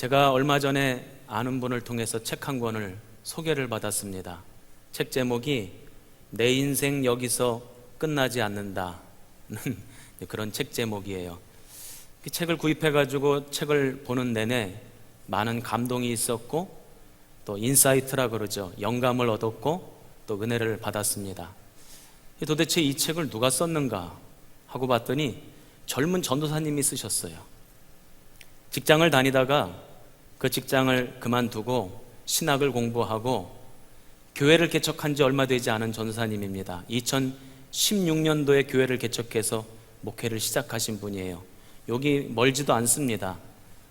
제가 얼마 전에 아는 분을 통해서 책 한 권을 소개를 받았습니다. 책 제목이 내 인생 여기서 끝나지 않는다는 그런 책 제목이에요. 그 책을 구입해가지고 책을 보는 내내 많은 감동이 있었고 또 인사이트라 그러죠. 영감을 얻었고 또 은혜를 받았습니다. 도대체 이 책을 누가 썼는가 하고 봤더니 젊은 전도사님이 쓰셨어요. 직장을 다니다가 그 직장을 그만두고 신학을 공부하고 교회를 개척한 지 얼마 되지 않은 전도사님입니다. 2016년도에 교회를 개척해서 목회를 시작하신 분이에요. 여기 멀지도 않습니다.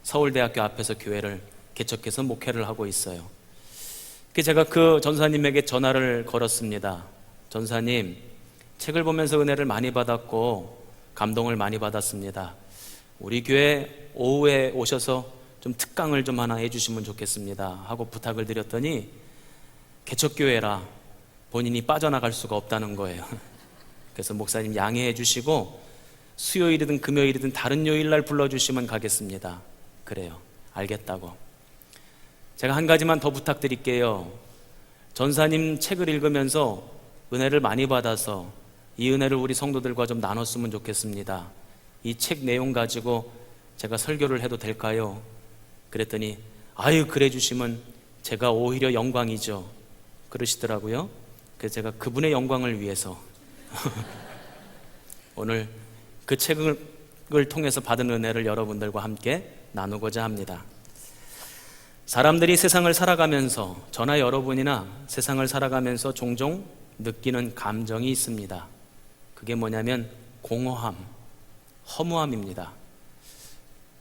서울대학교 앞에서 교회를 개척해서 목회를 하고 있어요. 제가 그 전사님에게 전화를 걸었습니다. 전사님, 책을 보면서 은혜를 많이 받았고 감동을 많이 받았습니다. 우리 교회 오후에 오셔서 좀 특강을 좀 하나 해주시면 좋겠습니다 하고 부탁을 드렸더니 개척교회라 본인이 빠져나갈 수가 없다는 거예요. 그래서 목사님 양해해 주시고 수요일이든 금요일이든 다른 요일날 불러주시면 가겠습니다. 그래요. 알겠다고. 제가 한 가지만 더 부탁드릴게요. 전사님 책을 읽으면서 은혜를 많이 받아서 이 은혜를 우리 성도들과 좀 나눴으면 좋겠습니다. 이 책 내용 가지고 제가 설교를 해도 될까요? 그랬더니 아유, 그래 주시면 제가 오히려 영광이죠 그러시더라고요. 그래서 제가 그분의 영광을 위해서 오늘 그 책을 통해서 받은 은혜를 여러분들과 함께 나누고자 합니다. 사람들이 세상을 살아가면서, 저나 여러분이나 세상을 살아가면서 종종 느끼는 감정이 있습니다. 그게 뭐냐면 공허함, 허무함입니다.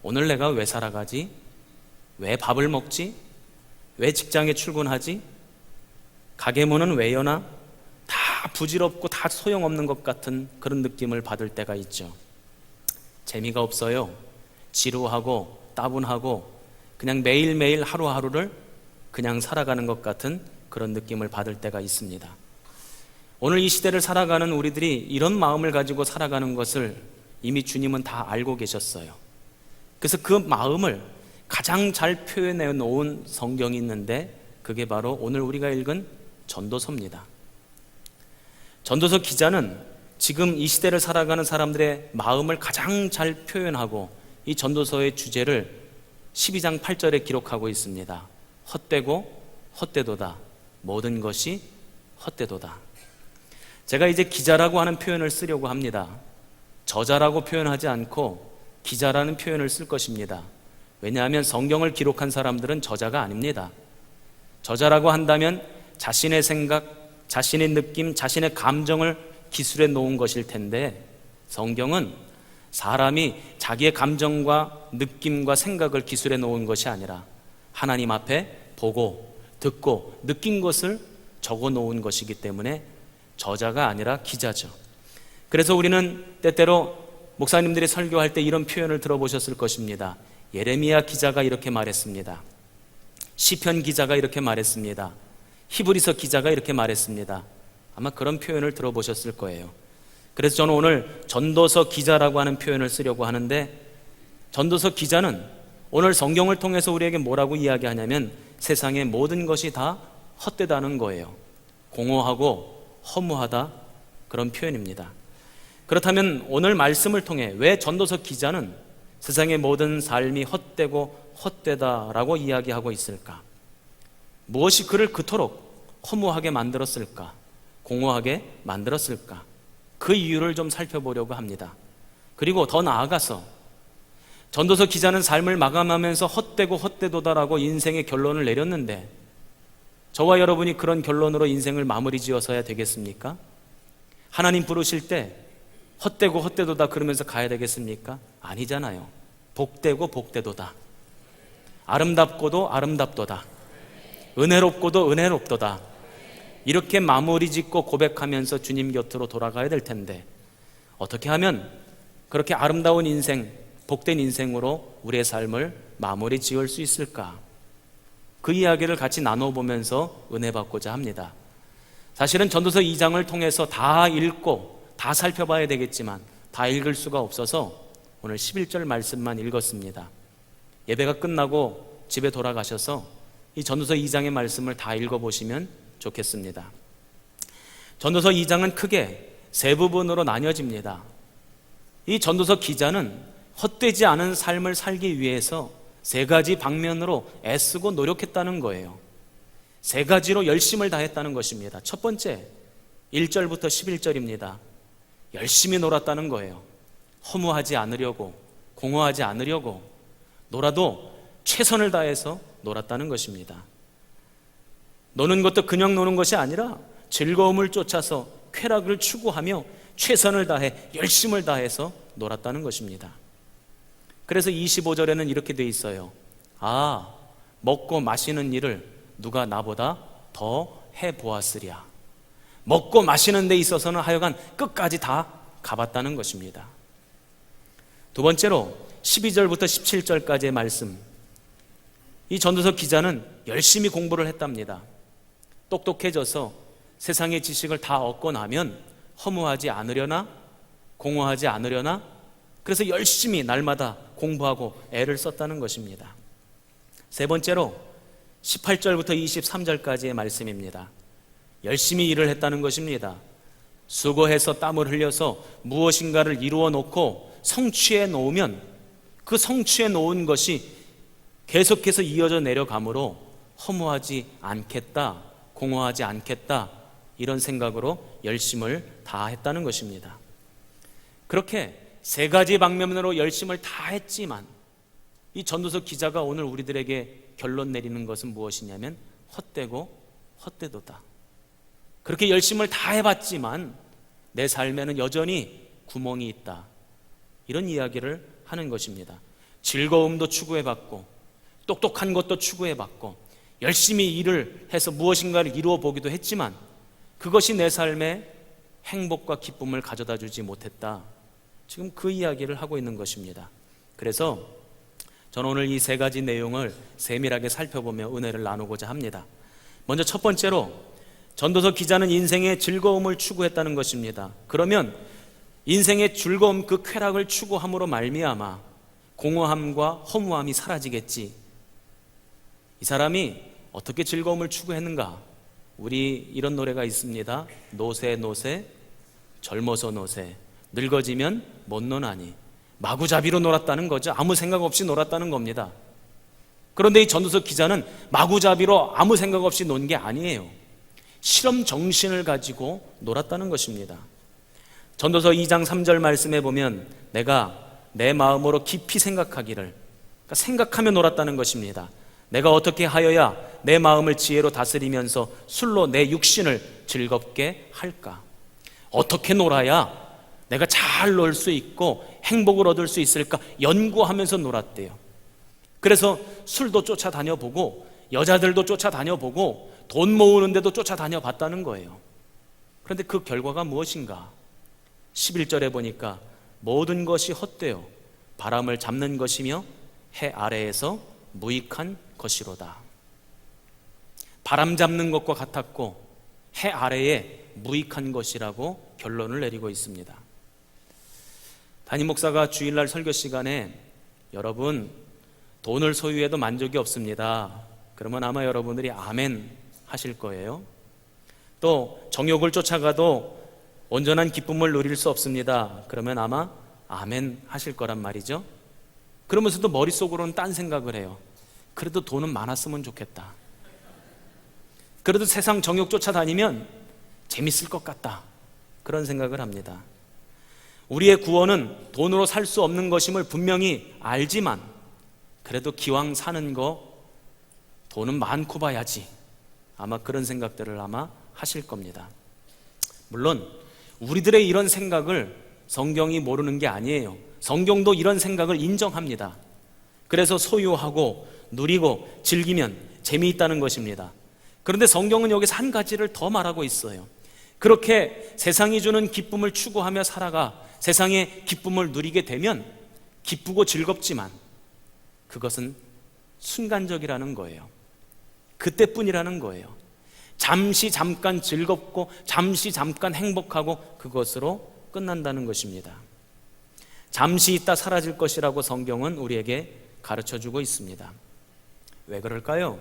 오늘 내가 왜 살아가지? 왜 밥을 먹지? 왜 직장에 출근하지? 가게 문은 왜 여나? 다 부질없고 다 소용없는 것 같은 그런 느낌을 받을 때가 있죠. 재미가 없어요. 지루하고 따분하고 그냥 매일매일 하루하루를 그냥 살아가는 것 같은 그런 느낌을 받을 때가 있습니다. 오늘 이 시대를 살아가는 우리들이 이런 마음을 가지고 살아가는 것을 이미 주님은 다 알고 계셨어요. 그래서 그 마음을 가장 잘 표현해 놓은 성경이 있는데 그게 바로 오늘 우리가 읽은 전도서입니다. 전도서 기자는 지금 이 시대를 살아가는 사람들의 마음을 가장 잘 표현하고 이 전도서의 주제를 12장 8절에 기록하고 있습니다. 헛되고 헛되도다. 모든 것이 헛되도다. 제가 이제 기자라고 하는 표현을 쓰려고 합니다. 저자라고 표현하지 않고 기자라는 표현을 쓸 것입니다. 왜냐하면 성경을 기록한 사람들은 저자가 아닙니다. 저자라고 한다면 자신의 생각, 자신의 느낌, 자신의 감정을 기술해 놓은 것일 텐데 성경은 사람이 자기의 감정과 느낌과 생각을 기술해 놓은 것이 아니라 하나님 앞에 보고 듣고 느낀 것을 적어 놓은 것이기 때문에 저자가 아니라 기자죠. 그래서 우리는 때때로 목사님들이 설교할 때 이런 표현을 들어보셨을 것입니다. 예레미야 기자가 이렇게 말했습니다. 시편 기자가 이렇게 말했습니다. 히브리서 기자가 이렇게 말했습니다. 아마 그런 표현을 들어보셨을 거예요. 그래서 저는 오늘 전도서 기자라고 하는 표현을 쓰려고 하는데 전도서 기자는 오늘 성경을 통해서 우리에게 뭐라고 이야기하냐면 세상의 모든 것이 다 헛되다는 거예요. 공허하고 허무하다, 그런 표현입니다. 그렇다면 오늘 말씀을 통해 왜 전도서 기자는 세상의 모든 삶이 헛되고 헛되다라고 이야기하고 있을까? 무엇이 그를 그토록 허무하게 만들었을까? 공허하게 만들었을까? 그 이유를 좀 살펴보려고 합니다. 그리고 더 나아가서 전도서 기자는 삶을 마감하면서 헛되고 헛되도다라고 인생의 결론을 내렸는데 저와 여러분이 그런 결론으로 인생을 마무리 지어서야 되겠습니까? 하나님 부르실 때 헛되고 헛되도다 그러면서 가야 되겠습니까? 아니잖아요. 복되고 복되도다. 아름답고도 아름답도다. 은혜롭고도 은혜롭도다. 이렇게 마무리 짓고 고백하면서 주님 곁으로 돌아가야 될 텐데 어떻게 하면 그렇게 아름다운 인생, 복된 인생으로 우리의 삶을 마무리 지을 수 있을까? 그 이야기를 같이 나눠보면서 은혜 받고자 합니다. 사실은 전도서 2장을 통해서 다 읽고 다 살펴봐야 되겠지만 다 읽을 수가 없어서 오늘 11절 말씀만 읽었습니다. 예배가 끝나고 집에 돌아가셔서 이 전도서 2장의 말씀을 다 읽어보시면 좋겠습니다. 전도서 2장은 크게 세 부분으로 나뉘어집니다. 이 전도서 기자는 헛되지 않은 삶을 살기 위해서 세 가지 방면으로 애쓰고 노력했다는 거예요. 세 가지로 열심을 다했다는 것입니다. 첫 번째, 1절부터 11절입니다. 열심히 놀았다는 거예요. 허무하지 않으려고, 공허하지 않으려고, 놀아도 최선을 다해서 놀았다는 것입니다. 노는 것도 그냥 노는 것이 아니라 즐거움을 쫓아서 쾌락을 추구하며 최선을 다해 열심을 다해서 놀았다는 것입니다. 그래서 25절에는 이렇게 돼 있어요. 아, 먹고 마시는 일을 누가 나보다 더 해보았으랴. 먹고 마시는 데 있어서는 하여간 끝까지 다 가봤다는 것입니다. 두 번째로 12절부터 17절까지의 말씀, 이 전도서 기자는 열심히 공부를 했답니다. 똑똑해져서 세상의 지식을 다 얻고 나면 허무하지 않으려나, 공허하지 않으려나, 그래서 열심히 날마다 공부하고 애를 썼다는 것입니다. 세 번째로 18절부터 23절까지의 말씀입니다. 열심히 일을 했다는 것입니다. 수고해서 땀을 흘려서 무엇인가를 이루어 놓고 성취해 놓으면 그 성취해 놓은 것이 계속해서 이어져 내려가므로 허무하지 않겠다, 공허하지 않겠다, 이런 생각으로 열심을 다했다는 것입니다. 그렇게 세 가지 방면으로 열심을 다했지만 이 전도서 기자가 오늘 우리들에게 결론 내리는 것은 무엇이냐면 헛되고 헛되도다. 그렇게 열심을 다 해봤지만 내 삶에는 여전히 구멍이 있다, 이런 이야기를 하는 것입니다. 즐거움도 추구해봤고 똑똑한 것도 추구해봤고 열심히 일을 해서 무엇인가를 이루어 보기도 했지만 그것이 내 삶에 행복과 기쁨을 가져다 주지 못했다. 지금 그 이야기를 하고 있는 것입니다. 그래서 저는 오늘 이 세 가지 내용을 세밀하게 살펴보며 은혜를 나누고자 합니다. 먼저 첫 번째로 전도서 기자는 인생의 즐거움을 추구했다는 것입니다. 그러면 인생의 즐거움, 그 쾌락을 추구함으로 말미암아 공허함과 허무함이 사라지겠지. 이 사람이 어떻게 즐거움을 추구했는가? 우리 이런 노래가 있습니다. 노세 노세 젊어서 노세 늙어지면 못 노나니. 마구잡이로 놀았다는 거죠. 아무 생각 없이 놀았다는 겁니다. 그런데 이 전도서 기자는 마구잡이로 아무 생각 없이 논 게 아니에요. 실험 정신을 가지고 놀았다는 것입니다. 전도서 2장 3절 말씀에 보면 내가 내 마음으로 깊이 생각하기를, 그러니까 생각하며 놀았다는 것입니다. 내가 어떻게 하여야 내 마음을 지혜로 다스리면서 술로 내 육신을 즐겁게 할까? 어떻게 놀아야 내가 잘 놀 수 있고 행복을 얻을 수 있을까 연구하면서 놀았대요. 그래서 술도 쫓아다녀보고 여자들도 쫓아다녀보고 돈 모으는 데도 쫓아다녀 봤다는 거예요. 그런데 그 결과가 무엇인가? 11절에 보니까 모든 것이 헛되어 바람을 잡는 것이며 해 아래에서 무익한 것이로다. 바람 잡는 것과 같았고 해 아래에 무익한 것이라고 결론을 내리고 있습니다. 담임 목사가 주일날 설교 시간에 여러분 돈을 소유해도 만족이 없습니다. 그러면 아마 여러분들이 아멘 하실 거예요. 또 정욕을 쫓아가도 온전한 기쁨을 누릴 수 없습니다. 그러면 아마 아멘 하실 거란 말이죠. 그러면서도 머릿속으로는 딴 생각을 해요. 그래도 돈은 많았으면 좋겠다. 그래도 세상 정욕 쫓아다니면 재밌을 것 같다. 그런 생각을 합니다. 우리의 구원은 돈으로 살 수 없는 것임을 분명히 알지만 그래도 기왕 사는 거 돈은 많고 봐야지. 아마 그런 생각들을 아마 하실 겁니다. 물론 우리들의 이런 생각을 성경이 모르는 게 아니에요. 성경도 이런 생각을 인정합니다. 그래서 소유하고 누리고 즐기면 재미있다는 것입니다. 그런데 성경은 여기서 한 가지를 더 말하고 있어요. 그렇게 세상이 주는 기쁨을 추구하며 살아가 세상의 기쁨을 누리게 되면 기쁘고 즐겁지만 그것은 순간적이라는 거예요. 그때뿐이라는 거예요. 잠시 잠깐 즐겁고 잠시 잠깐 행복하고 그것으로 끝난다는 것입니다. 잠시 있다 사라질 것이라고 성경은 우리에게 가르쳐주고 있습니다. 왜 그럴까요?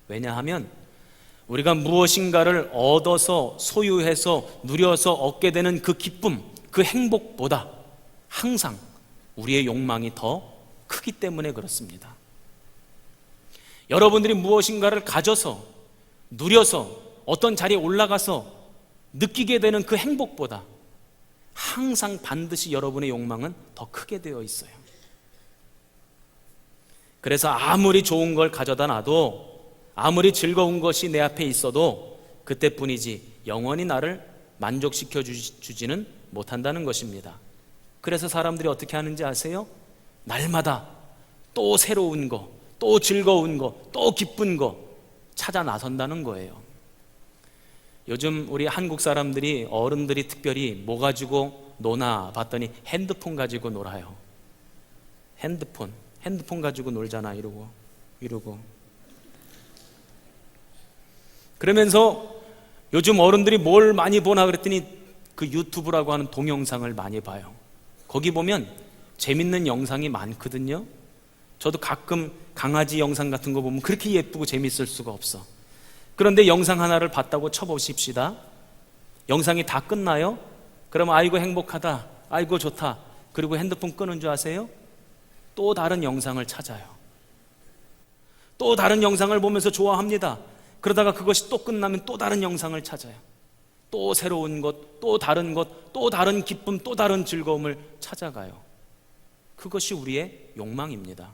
왜냐하면 우리가 무엇인가를 얻어서 소유해서 누려서 얻게 되는 그 기쁨, 그 행복보다 항상 우리의 욕망이 더 크기 때문에 그렇습니다. 여러분들이 무엇인가를 가져서 누려서 어떤 자리에 올라가서 느끼게 되는 그 행복보다 항상 반드시 여러분의 욕망은 더 크게 되어 있어요. 그래서 아무리 좋은 걸 가져다 놔도, 아무리 즐거운 것이 내 앞에 있어도 그때뿐이지 영원히 나를 만족시켜 주지는 못한다는 것입니다. 그래서 사람들이 어떻게 하는지 아세요? 날마다 또 새로운 거, 또 즐거운 거, 또 기쁜 거 찾아 나선다는 거예요. 요즘 우리 한국 사람들이, 어른들이 특별히 뭐 가지고 노나 봤더니 핸드폰 가지고 놀아요. 핸드폰 가지고 놀잖아, 이러고. 그러면서 요즘 어른들이 뭘 많이 보나 그랬더니 그 유튜브라고 하는 동영상을 많이 봐요. 거기 보면 재밌는 영상이 많거든요. 저도 가끔 강아지 영상 같은 거 보면 그렇게 예쁘고 재밌을 수가 없어. 그런데 영상 하나를 봤다고 쳐보십시다. 영상이 다 끝나요? 그러면 아이고 행복하다, 아이고 좋다, 그리고 핸드폰 끄는 줄 아세요? 또 다른 영상을 찾아요. 또 다른 영상을 보면서 좋아합니다. 그러다가 그것이 또 끝나면 또 다른 영상을 찾아요. 또 새로운 것, 또 다른 것, 또 다른 기쁨, 또 다른 즐거움을 찾아가요. 그것이 우리의 욕망입니다.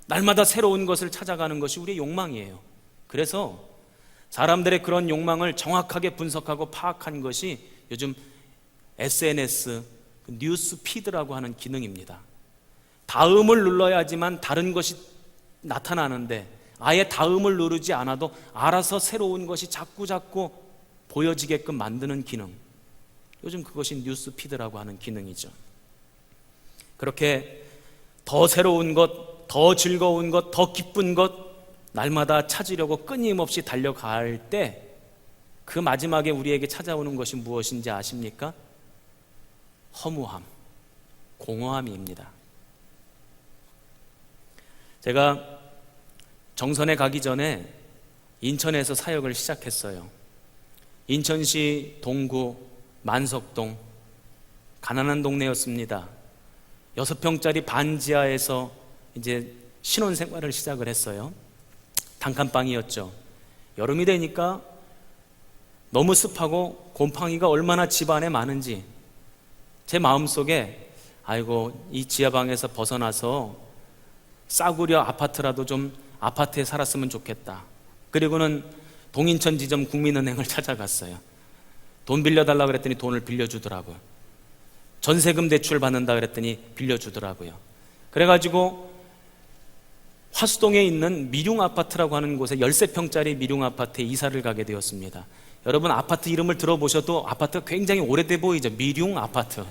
날마다 새로운 것을 찾아가는 것이 우리의 욕망이에요. 그래서 사람들의 그런 욕망을 정확하게 분석하고 파악한 것이 요즘 SNS, 뉴스 피드라고 하는 기능입니다. 다음을 눌러야지만 다른 것이 나타나는데 아예 다음을 누르지 않아도 알아서 새로운 것이 자꾸 보여지게끔 만드는 기능, 요즘 그것이 뉴스 피드라고 하는 기능이죠. 그렇게 더 새로운 것, 더 즐거운 것, 더 기쁜 것 날마다 찾으려고 끊임없이 달려갈 때 그 마지막에 우리에게 찾아오는 것이 무엇인지 아십니까? 허무함, 공허함입니다. 제가 정선에 가기 전에 인천에서 사역을 시작했어요. 인천시 동구 만석동, 가난한 동네였습니다. 6평짜리 반지하에서 이제 신혼생활을 시작을 했어요. 단칸방이었죠. 여름이 되니까 너무 습하고 곰팡이가 얼마나 집안에 많은지 제 마음속에 아이고 이 지하방에서 벗어나서 싸구려 아파트라도 좀 아파트에 살았으면 좋겠다. 그리고는 동인천 지점 국민은행을 찾아갔어요. 돈 빌려달라 그랬더니 돈을 빌려주더라고요. 전세금 대출 받는다 그랬더니 빌려주더라고요. 그래가지고 화수동에 있는 미룡 아파트라고 하는 곳에 13평짜리 미룡 아파트에 이사를 가게 되었습니다. 여러분 아파트 이름을 들어보셔도 아파트가 굉장히 오래돼 보이죠. 미룡 아파트,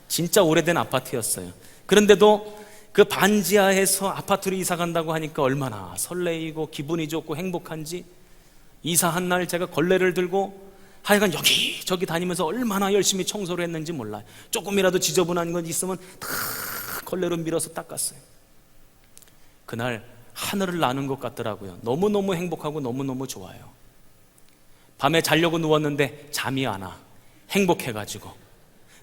진짜 오래된 아파트였어요. 그런데도 그 반지하에서 아파트로 이사 간다고 하니까 얼마나 설레이고 기분이 좋고 행복한지, 이사한 날 제가 걸레를 들고 하여간 여기저기 다니면서 얼마나 열심히 청소를 했는지 몰라요. 조금이라도 지저분한 건 있으면 다 걸레로 밀어서 닦았어요. 그날 하늘을 나는 것 같더라고요. 너무너무 행복하고 너무너무 좋아요. 밤에 자려고 누웠는데 잠이 안 와. 행복해가지고.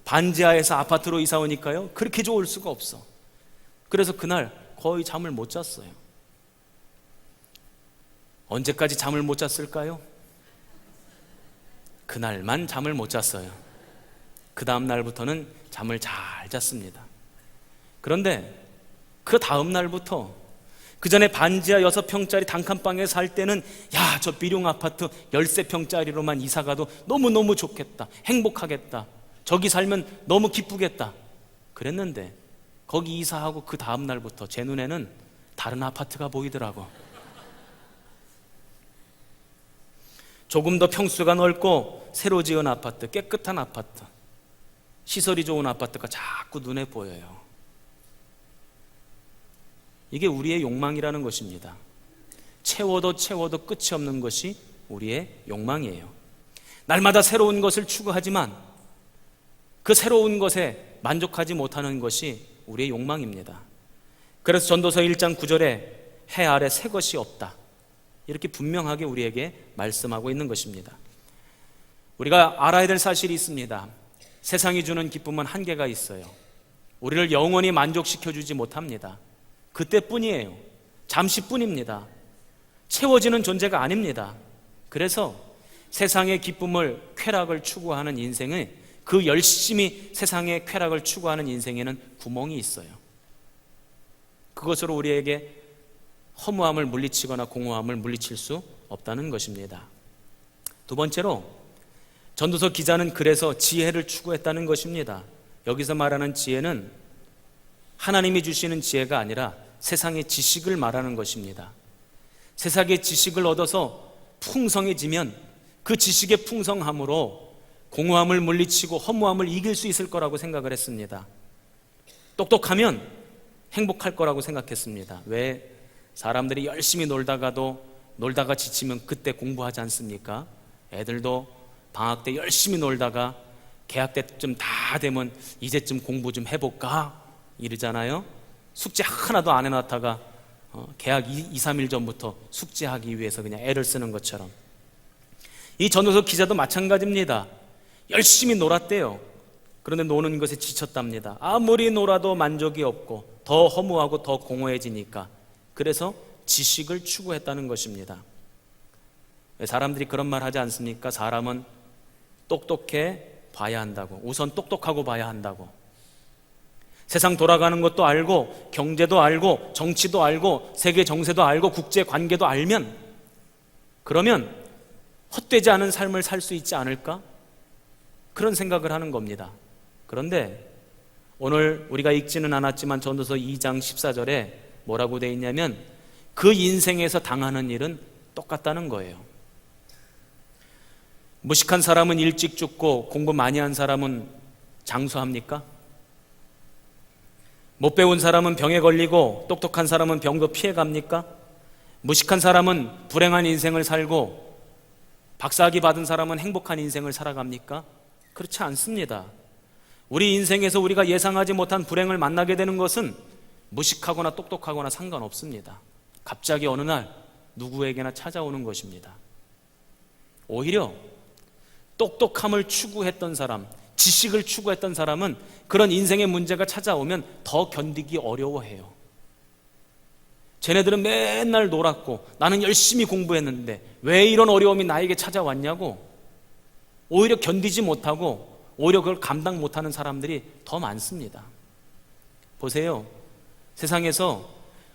반지하에서 아파트로 이사 오니까요, 그렇게 좋을 수가 없어. 그래서 그날 거의 잠을 못 잤어요. 언제까지 잠을 못 잤을까요? 그날만 잠을 못 잤어요. 그 다음 날부터는 잠을 잘 잤습니다. 그런데 그 다음 날부터, 그 전에 반지하 6평짜리 단칸방에 살 때는 야, 저 미룡 아파트 13평짜리로만 이사가도 너무너무 좋겠다, 행복하겠다, 저기 살면 너무 기쁘겠다 그랬는데 거기 이사하고 그 다음 날부터 제 눈에는 다른 아파트가 보이더라고. 조금 더 평수가 넓고 새로 지은 아파트, 깨끗한 아파트, 시설이 좋은 아파트가 자꾸 눈에 보여요. 이게 우리의 욕망이라는 것입니다. 채워도 끝이 없는 것이 우리의 욕망이에요. 날마다 새로운 것을 추구하지만 그 새로운 것에 만족하지 못하는 것이 우리의 욕망입니다. 그래서 전도서 1장 9절에 해 아래 새 것이 없다, 이렇게 분명하게 우리에게 말씀하고 있는 것입니다. 우리가 알아야 될 사실이 있습니다. 세상이 주는 기쁨은 한계가 있어요. 우리를 영원히 만족시켜주지 못합니다. 그때뿐이에요. 잠시뿐입니다. 채워지는 존재가 아닙니다. 그래서 세상의 기쁨을, 쾌락을 추구하는 인생은, 그 열심히 세상의 쾌락을 추구하는 인생에는 구멍이 있어요. 그것으로 우리에게 허무함을 물리치거나 공허함을 물리칠 수 없다는 것입니다. 두 번째로, 전도서 기자는 그래서 지혜를 추구했다는 것입니다. 여기서 말하는 지혜는 하나님이 주시는 지혜가 아니라 세상의 지식을 말하는 것입니다. 세상의 지식을 얻어서 풍성해지면 그 지식의 풍성함으로 공허함을 물리치고 허무함을 이길 수 있을 거라고 생각을 했습니다. 똑똑하면 행복할 거라고 생각했습니다. 왜? 사람들이 열심히 놀다가 지치면 그때 공부하지 않습니까? 애들도 방학 때 열심히 놀다가 개학 때쯤 다 되면 이제쯤 공부 좀 해볼까? 이러잖아요. 숙제 하나도 안 해놨다가 개학 2, 3일 전부터 숙제하기 위해서 그냥 애를 쓰는 것처럼, 이 전도서 기자도 마찬가지입니다. 열심히 놀았대요. 그런데 노는 것에 지쳤답니다. 아무리 놀아도 만족이 없고 더 허무하고 더 공허해지니까, 그래서 지식을 추구했다는 것입니다. 사람들이 그런 말 하지 않습니까? 사람은 똑똑해 봐야 한다고. 우선 똑똑하고 봐야 한다고. 세상 돌아가는 것도 알고, 경제도 알고, 정치도 알고, 세계 정세도 알고, 국제 관계도 알면, 그러면 헛되지 않은 삶을 살 수 있지 않을까? 그런 생각을 하는 겁니다. 그런데 오늘 우리가 읽지는 않았지만 전도서 2장 14절에 뭐라고 되어 있냐면, 그 인생에서 당하는 일은 똑같다는 거예요. 무식한 사람은 일찍 죽고 공부 많이 한 사람은 장수합니까? 못 배운 사람은 병에 걸리고 똑똑한 사람은 병도 피해갑니까? 무식한 사람은 불행한 인생을 살고 박사학위 받은 사람은 행복한 인생을 살아갑니까? 그렇지 않습니다. 우리 인생에서 우리가 예상하지 못한 불행을 만나게 되는 것은 무식하거나 똑똑하거나 상관없습니다. 갑자기 어느 날 누구에게나 찾아오는 것입니다. 오히려 똑똑함을 추구했던 사람, 지식을 추구했던 사람은 그런 인생의 문제가 찾아오면 더 견디기 어려워해요. 쟤네들은 맨날 놀았고 나는 열심히 공부했는데 왜 이런 어려움이 나에게 찾아왔냐고 오히려 견디지 못하고 오히려 그걸 감당 못하는 사람들이 더 많습니다. 보세요. 세상에서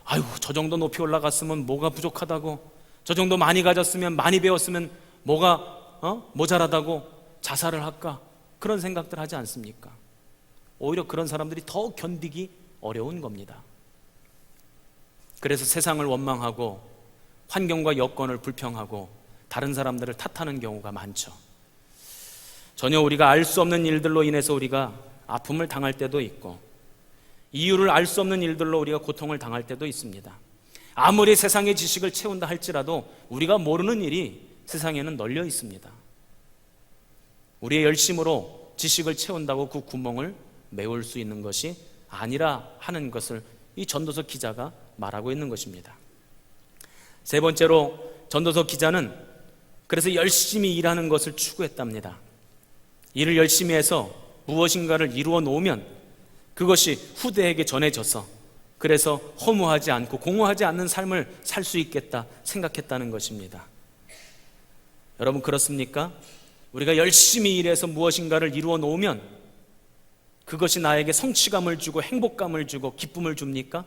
아유, 저 정도 높이 올라갔으면 뭐가 부족하다고, 저 정도 많이 가졌으면, 많이 배웠으면 뭐가 모자라다고 자살을 할까, 그런 생각들 하지 않습니까? 오히려 그런 사람들이 더 견디기 어려운 겁니다. 그래서 세상을 원망하고 환경과 여건을 불평하고 다른 사람들을 탓하는 경우가 많죠. 전혀 우리가 알 수 없는 일들로 인해서 우리가 아픔을 당할 때도 있고, 이유를 알 수 없는 일들로 우리가 고통을 당할 때도 있습니다. 아무리 세상의 지식을 채운다 할지라도 우리가 모르는 일이 세상에는 널려 있습니다. 우리의 열심으로 지식을 채운다고 그 구멍을 메울 수 있는 것이 아니라 하는 것을 이 전도서 기자가 말하고 있는 것입니다. 세 번째로, 전도서 기자는 그래서 열심히 일하는 것을 추구했답니다. 일을 열심히 해서 무엇인가를 이루어 놓으면 그것이 후대에게 전해져서 그래서 허무하지 않고 공허하지 않는 삶을 살 수 있겠다 생각했다는 것입니다. 여러분, 그렇습니까? 우리가 열심히 일해서 무엇인가를 이루어 놓으면 그것이 나에게 성취감을 주고 행복감을 주고 기쁨을 줍니까?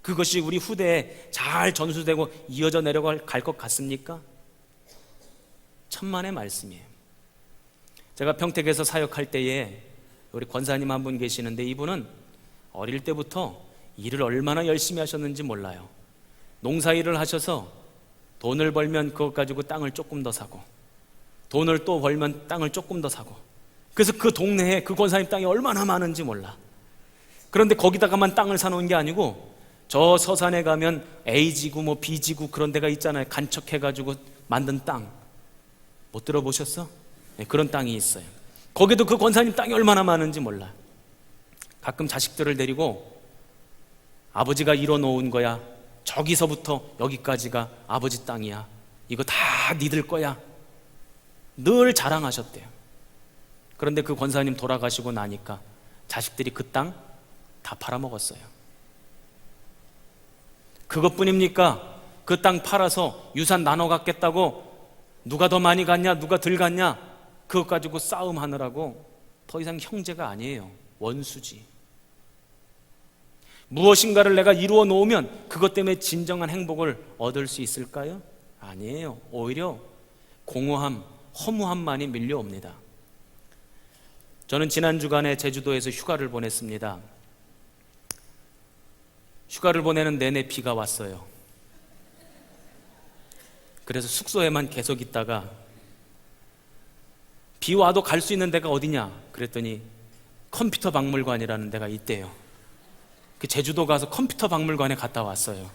그것이 우리 후대에 잘 전수되고 이어져 내려갈 것 같습니까? 천만의 말씀이에요. 제가 평택에서 사역할 때에 우리 권사님 한 분 계시는데, 이분은 어릴 때부터 일을 얼마나 열심히 하셨는지 몰라요. 농사일을 하셔서 돈을 벌면 그것 가지고 땅을 조금 더 사고, 돈을 또 벌면 땅을 조금 더 사고, 그래서 그 동네에 그 권사님 땅이 얼마나 많은지 몰라. 그런데 거기다가만 땅을 사놓은 게 아니고 저 서산에 가면 A지구 뭐 B지구 그런 데가 있잖아요. 간척해가지고 만든 땅, 못 들어보셨어? 네, 그런 땅이 있어요. 거기도 그 권사님 땅이 얼마나 많은지 몰라. 가끔 자식들을 데리고 아버지가 이뤄놓은 거야. 저기서부터 여기까지가 아버지 땅이야. 이거 다 니들 거야. 늘 자랑하셨대요. 그런데 그 권사님 돌아가시고 나니까 자식들이 그 땅 다 팔아먹었어요. 그것뿐입니까? 그 땅 팔아서 유산 나눠 갖겠다고 누가 더 많이 갔냐 누가 덜 갔냐 그것 가지고 싸움하느라고 더 이상 형제가 아니에요. 원수지. 무엇인가를 내가 이루어 놓으면 그것 때문에 진정한 행복을 얻을 수 있을까요? 아니에요. 오히려 공허함, 허무함만이 밀려옵니다. 저는 지난 주간에 제주도에서 휴가를 보냈습니다. 휴가를 보내는 내내 비가 왔어요. 그래서 숙소에만 계속 있다가 비 와도 갈 수 있는 데가 어디냐 그랬더니 컴퓨터 박물관이라는 데가 있대요. 그 제주도 가서 컴퓨터 박물관에 갔다 왔어요.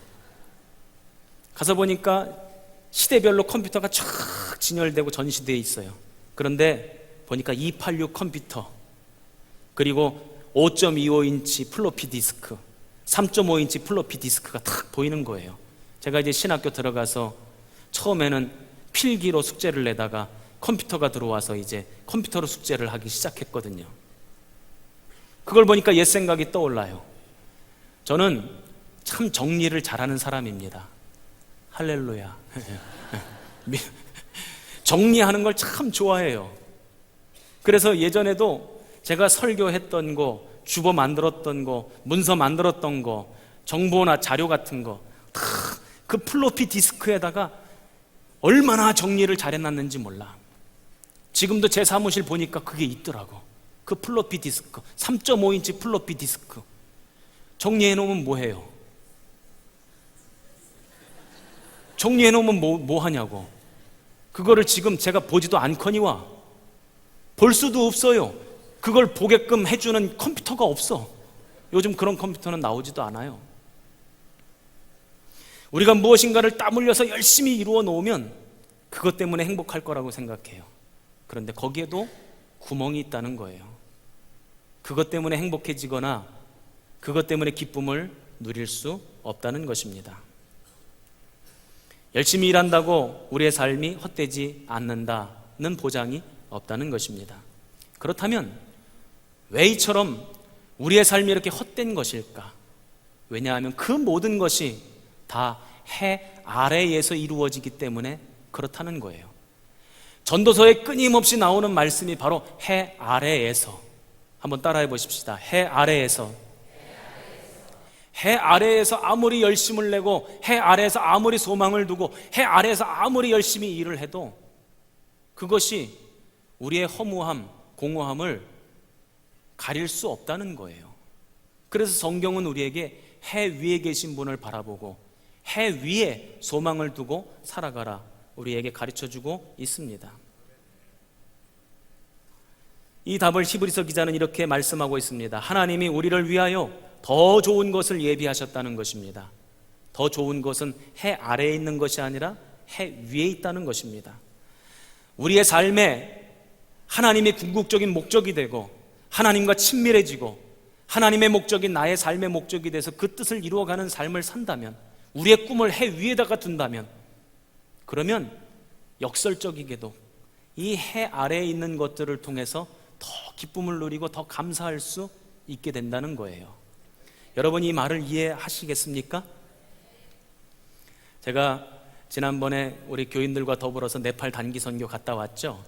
가서 보니까 시대별로 컴퓨터가 쫙 진열되고 전시되어 있어요. 그런데 보니까 286 컴퓨터, 그리고 5.25인치 플로피 디스크, 3.5인치 플로피 디스크가 탁 보이는 거예요. 제가 이제 신학교 들어가서 처음에는 필기로 숙제를 내다가 컴퓨터가 들어와서 이제 컴퓨터로 숙제를 하기 시작했거든요. 그걸 보니까 옛 생각이 떠올라요. 저는 참 정리를 잘하는 사람입니다. 할렐루야. 정리하는 걸 참 좋아해요. 그래서 예전에도 제가 설교했던 거, 주보 만들었던 거, 문서 만들었던 거, 정보나 자료 같은 거 다 그 플로피 디스크에다가 얼마나 정리를 잘해놨는지 몰라. 지금도 제 사무실 보니까 그게 있더라고. 그 플로피 디스크, 3.5인치 플로피 디스크 정리해놓으면 뭐해요? 정리해놓으면 뭐 하냐고. 그거를 지금 제가 보지도 않거니와 볼 수도 없어요. 그걸 보게끔 해주는 컴퓨터가 없어. 요즘 그런 컴퓨터는 나오지도 않아요. 우리가 무엇인가를 땀 흘려서 열심히 이루어 놓으면 그것 때문에 행복할 거라고 생각해요. 그런데 거기에도 구멍이 있다는 거예요. 그것 때문에 행복해지거나 그것 때문에 기쁨을 누릴 수 없다는 것입니다. 열심히 일한다고 우리의 삶이 헛되지 않는다는 보장이 없다는 것입니다. 그렇다면 왜 이처럼 우리의 삶이 이렇게 헛된 것일까? 왜냐하면 그 모든 것이 다 해 아래에서 이루어지기 때문에 그렇다는 거예요. 전도서에 끊임없이 나오는 말씀이 바로 해 아래에서. 한번 따라해 보십시다. 해 아래에서. 해 아래에서 아무리 열심을 내고 해 아래에서 아무리 소망을 두고 해 아래에서 아무리 열심히 일을 해도 그것이 우리의 허무함, 공허함을 가릴 수 없다는 거예요. 그래서 성경은 우리에게 해 위에 계신 분을 바라보고 해 위에 소망을 두고 살아가라 우리에게 가르쳐주고 있습니다. 이 답을 히브리서 기자는 이렇게 말씀하고 있습니다. 하나님이 우리를 위하여 더 좋은 것을 예비하셨다는 것입니다. 더 좋은 것은 해 아래에 있는 것이 아니라 해 위에 있다는 것입니다. 우리의 삶에 하나님이 궁극적인 목적이 되고 하나님과 친밀해지고 하나님의 목적인 나의 삶의 목적이 돼서 그 뜻을 이루어가는 삶을 산다면, 우리의 꿈을 해 위에다가 둔다면, 그러면 역설적이게도 이 해 아래에 있는 것들을 통해서 더 기쁨을 누리고 더 감사할 수 있게 된다는 거예요. 여러분 이 말을 이해하시겠습니까? 제가 지난번에 우리 교인들과 더불어서 네팔 단기 선교 갔다 왔죠.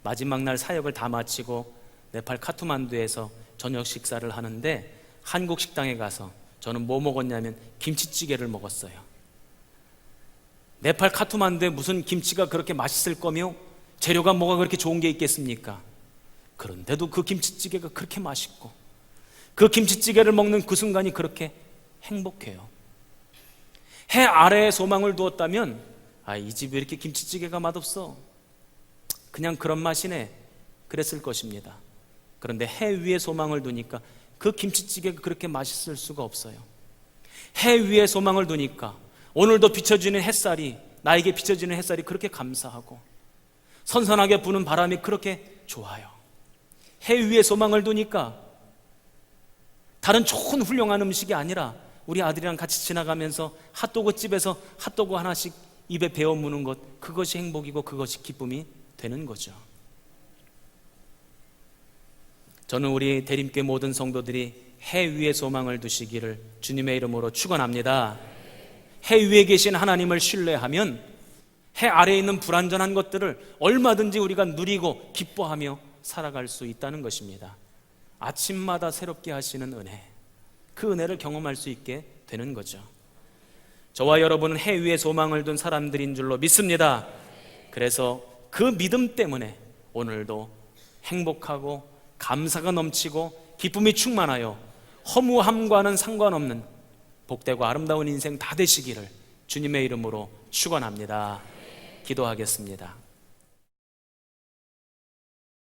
마지막 날 사역을 다 마치고 네팔 카투만두에서 저녁 식사를 하는데 한국 식당에 가서 저는 뭐 먹었냐면 김치찌개를 먹었어요. 네팔 카투만두에 무슨 김치가 그렇게 맛있을 거며 재료가 뭐가 그렇게 좋은 게 있겠습니까? 그런데도 그 김치찌개가 그렇게 맛있고 그 김치찌개를 먹는 그 순간이 그렇게 행복해요. 해 아래에 소망을 두었다면 이 집 왜 이렇게 김치찌개가 맛없어? 그냥 그런 맛이네 그랬을 것입니다. 그런데 해 위에 소망을 두니까 그 김치찌개가 그렇게 맛있을 수가 없어요. 해 위에 소망을 두니까 오늘도 비춰지는 햇살이, 나에게 비춰지는 햇살이 그렇게 감사하고 선선하게 부는 바람이 그렇게 좋아요. 해 위에 소망을 두니까 다른 좋은 훌륭한 음식이 아니라 우리 아들이랑 같이 지나가면서 핫도그 집에서 핫도그 하나씩 입에 베어 무는 것, 그것이 행복이고 그것이 기쁨이 되는 거죠. 저는 우리 대림교회 모든 성도들이 해 위에 소망을 두시기를 주님의 이름으로 축원합니다. 해 위에 계신 하나님을 신뢰하면 해 아래에 있는 불완전한 것들을 얼마든지 우리가 누리고 기뻐하며 살아갈 수 있다는 것입니다. 아침마다 새롭게 하시는 은혜, 그 은혜를 경험할 수 있게 되는 거죠. 저와 여러분은 해 위에 소망을 둔 사람들인 줄로 믿습니다. 그래서 그 믿음 때문에 오늘도 행복하고 감사가 넘치고 기쁨이 충만하여 허무함과는 상관없는 복되고 아름다운 인생 다 되시기를 주님의 이름으로 축원합니다. 기도하겠습니다.